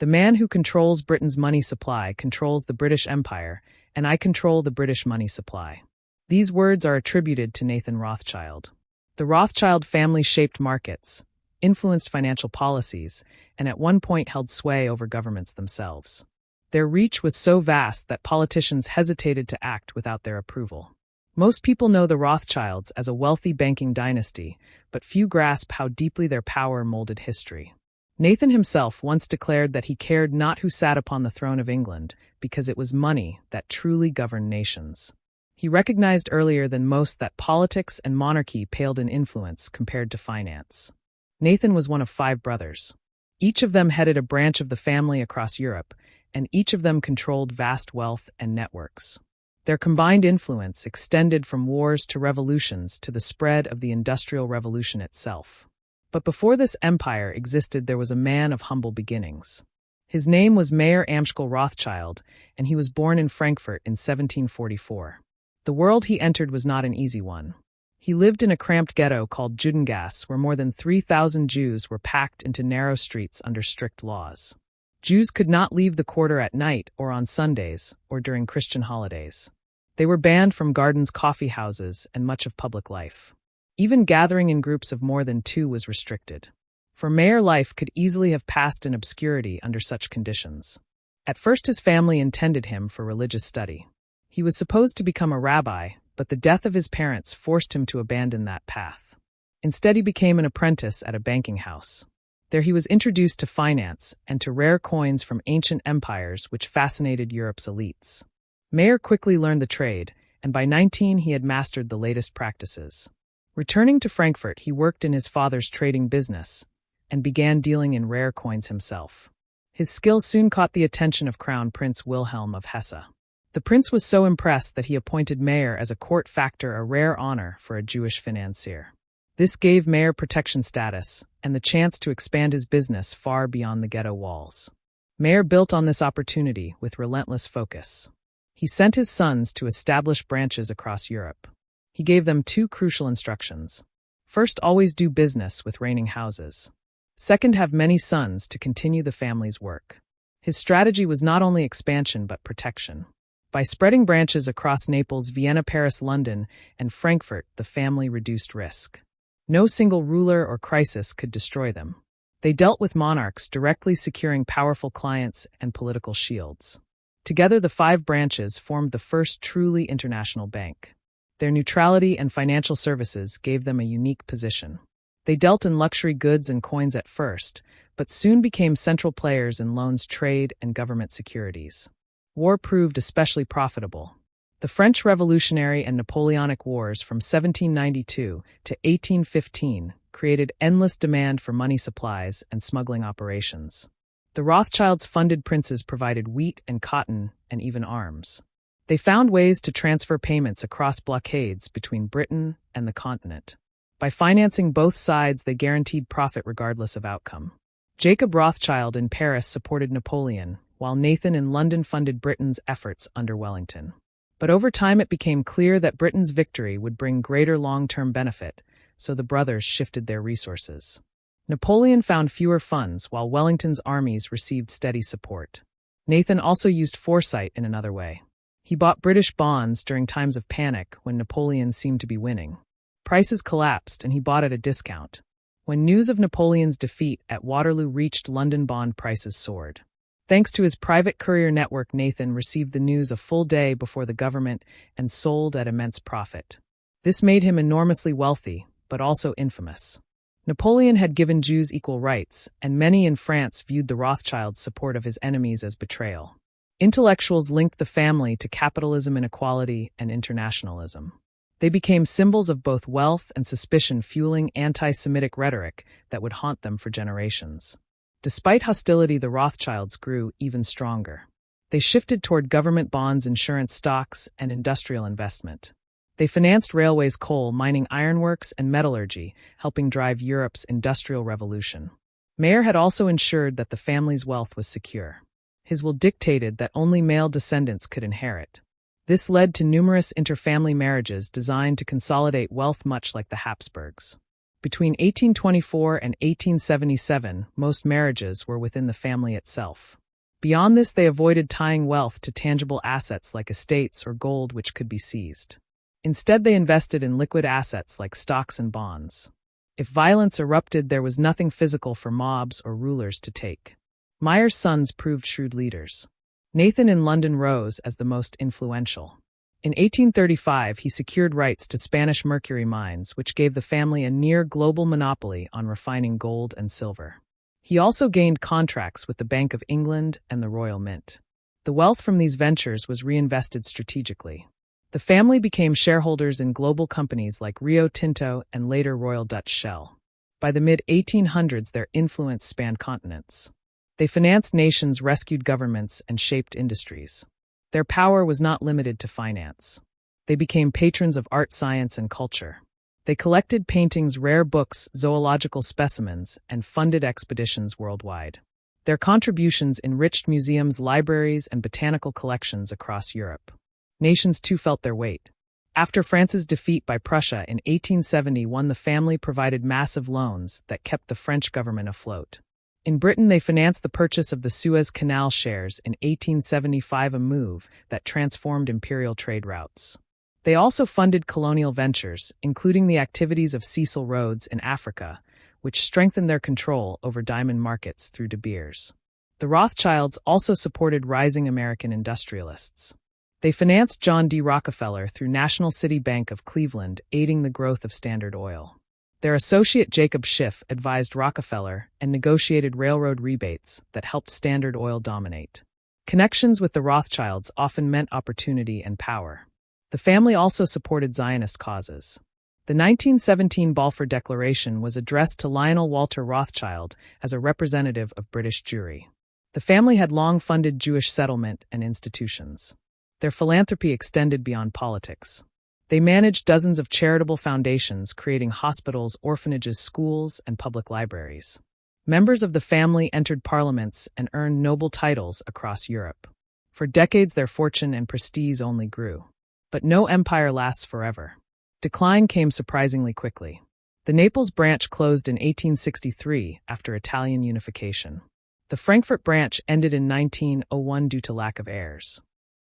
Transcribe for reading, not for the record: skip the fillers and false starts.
The man who controls Britain's money supply controls the British Empire, and I control the British money supply. These words are attributed to Nathan Rothschild. The Rothschild family shaped markets, influenced financial policies, and at one point held sway over governments themselves. Their reach was so vast that politicians hesitated to act without their approval. Most people know the Rothschilds as a wealthy banking dynasty, but few grasp how deeply their power molded history. Nathan himself once declared that he cared not who sat upon the throne of England, because it was money that truly governed nations. He recognized earlier than most that politics and monarchy paled in influence compared to finance. Nathan was one of 5 brothers. Each of them headed a branch of the family across Europe, and each of them controlled vast wealth and networks. Their combined influence extended from wars to revolutions to the spread of the Industrial Revolution itself. But before this empire existed, there was a man of humble beginnings. His name was Mayer Amschel Rothschild, and he was born in Frankfurt in 1744. The world he entered was not an easy one. He lived in a cramped ghetto called Judengasse, where more than 3,000 Jews were packed into narrow streets under strict laws. Jews could not leave the quarter at night or on Sundays or during Christian holidays. They were banned from gardens, coffee houses, and much of public life. Even gathering in groups of more than 2 was restricted. For Mayer, life could easily have passed in obscurity under such conditions. At first, his family intended him for religious study. He was supposed to become a rabbi, but the death of his parents forced him to abandon that path. Instead, he became an apprentice at a banking house. There he was introduced to finance and to rare coins from ancient empires which fascinated Europe's elites. Mayer quickly learned the trade, and by 19 he had mastered the latest practices. Returning to Frankfurt, he worked in his father's trading business and began dealing in rare coins himself. His skill soon caught the attention of Crown Prince Wilhelm of Hesse. The prince was so impressed that he appointed Mayer as a court factor, a rare honor for a Jewish financier. This gave Mayer protection status and the chance to expand his business far beyond the ghetto walls. Mayer built on this opportunity with relentless focus. He sent his sons to establish branches across Europe. He gave them 2 crucial instructions. First, always do business with reigning houses. Second, have many sons to continue the family's work. His strategy was not only expansion but protection. By spreading branches across Naples, Vienna, Paris, London, and Frankfurt, the family reduced risk. No single ruler or crisis could destroy them. They dealt with monarchs, directly securing powerful clients and political shields. Together, the 5 branches formed the first truly international bank. Their neutrality and financial services gave them a unique position. They dealt in luxury goods and coins at first, but soon became central players in loans, trade, and government securities. War proved especially profitable. The French Revolutionary and Napoleonic Wars from 1792 to 1815 created endless demand for money supplies and smuggling operations. The Rothschilds funded princes provided wheat and cotton and even arms. They found ways to transfer payments across blockades between Britain and the continent. By financing both sides, they guaranteed profit regardless of outcome. Jacob Rothschild in Paris supported Napoleon, while Nathan in London funded Britain's efforts under Wellington. But over time it became clear that Britain's victory would bring greater long-term benefit, so the brothers shifted their resources. Napoleon found fewer funds, while Wellington's armies received steady support. Nathan also used foresight in another way. He bought British bonds during times of panic when Napoleon seemed to be winning. Prices collapsed and he bought at a discount. When news of Napoleon's defeat at Waterloo reached London, bond prices soared. Thanks to his private courier network, Nathan received the news a full day before the government and sold at immense profit. This made him enormously wealthy, but also infamous. Napoleon had given Jews equal rights, and many in France viewed the Rothschilds' support of his enemies as betrayal. Intellectuals linked the family to capitalism, inequality, and internationalism. They became symbols of both wealth and suspicion, fueling anti-Semitic rhetoric that would haunt them for generations. Despite hostility, the Rothschilds grew even stronger. They shifted toward government bonds, insurance, stocks, and industrial investment. They financed railways, coal, mining, ironworks, and metallurgy, helping drive Europe's industrial revolution. Mayer had also ensured that the family's wealth was secure. His will dictated that only male descendants could inherit. This led to numerous interfamily marriages designed to consolidate wealth, much like the Habsburgs. Between 1824 and 1877, most marriages were within the family itself. Beyond this, they avoided tying wealth to tangible assets like estates or gold which could be seized. Instead, they invested in liquid assets like stocks and bonds. If violence erupted, there was nothing physical for mobs or rulers to take. Mayer's sons proved shrewd leaders. Nathan in London rose as the most influential. In 1835, he secured rights to Spanish mercury mines, which gave the family a near-global monopoly on refining gold and silver. He also gained contracts with the Bank of England and the Royal Mint. The wealth from these ventures was reinvested strategically. The family became shareholders in global companies like Rio Tinto and later Royal Dutch Shell. By the mid-1800s, their influence spanned continents. They financed nations, rescued governments, and shaped industries. Their power was not limited to finance. They became patrons of art, science, and culture. They collected paintings, rare books, zoological specimens, and funded expeditions worldwide. Their contributions enriched museums, libraries, and botanical collections across Europe. Nations too felt their weight. After France's defeat by Prussia in 1871, the family provided massive loans that kept the French government afloat. In Britain, they financed the purchase of the Suez Canal shares in 1875, a move that transformed imperial trade routes. They also funded colonial ventures, including the activities of Cecil Rhodes in Africa, which strengthened their control over diamond markets through De Beers. The Rothschilds also supported rising American industrialists. They financed John D. Rockefeller through National City Bank of Cleveland, aiding the growth of Standard Oil. Their associate Jacob Schiff advised Rockefeller and negotiated railroad rebates that helped Standard Oil dominate. Connections with the Rothschilds often meant opportunity and power. The family also supported Zionist causes. The 1917 Balfour Declaration was addressed to Lionel Walter Rothschild as a representative of British Jewry. The family had long funded Jewish settlement and institutions. Their philanthropy extended beyond politics. They managed dozens of charitable foundations, creating hospitals, orphanages, schools, and public libraries. Members of the family entered parliaments and earned noble titles across Europe. For decades, their fortune and prestige only grew. But no empire lasts forever. Decline came surprisingly quickly. The Naples branch closed in 1863 after Italian unification. The Frankfurt branch ended in 1901 due to lack of heirs.